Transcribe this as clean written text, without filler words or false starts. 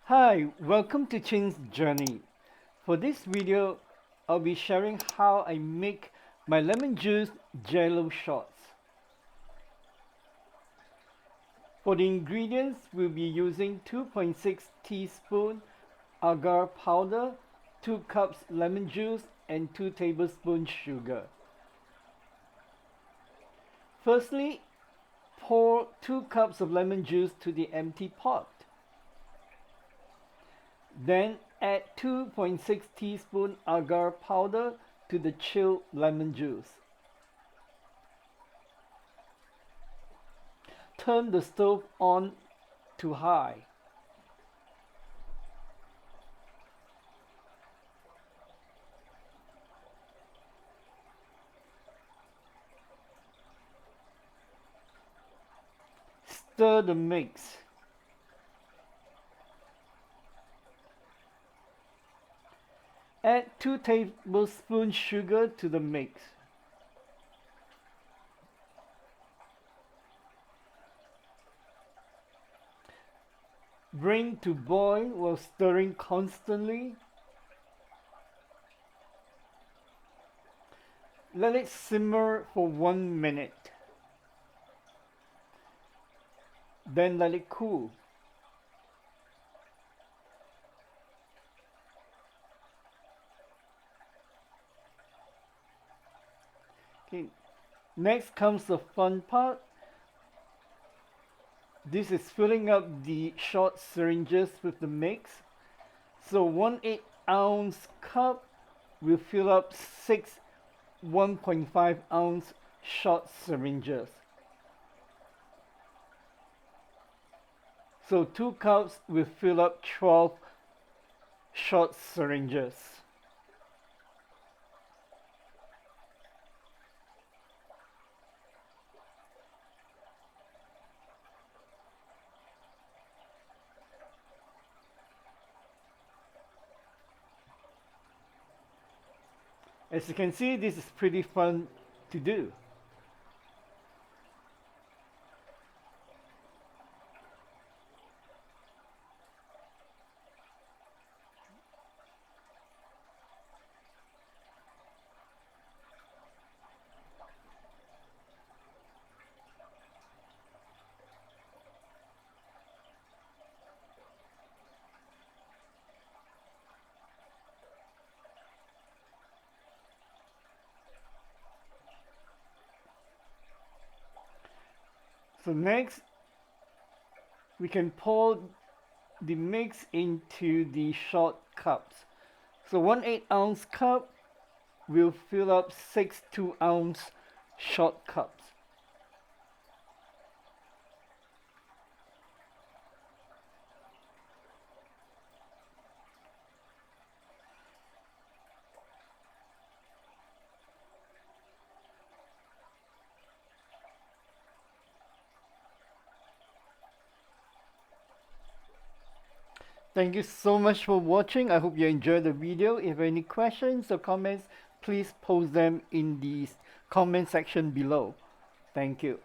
Hi, welcome to Chin's Journey. For this video, I'll be sharing how I make my lemon juice jello shots. For the ingredients, we'll be using 2.6 teaspoon agar powder, 2 cups lemon juice, and 2 tablespoons sugar. Firstly, pour 2 cups of lemon juice to the empty pot. Then add 2.6 teaspoon agar powder to the chilled lemon juice. Turn the stove on to high. Stir the mix. Add 2 tablespoons sugar to the mix. Bring to boil while stirring constantly. Let it simmer for 1 minute. Then let it cool. Okay. Next comes the fun part. This is filling up the short syringes with the mix. So 1/8 ounce cup will fill up 6 1.5 ounce short syringes. So 2 cups will fill up 12 short syringes. As you can see, this is pretty fun to do. So next, we can pour the mix into the short cups. So 1/8 ounce cup will fill up 6 2 ounce short cups. Thank you so much for watching. I hope you enjoyed the video. If you have any questions or comments, please post them in the comment section below. Thank you.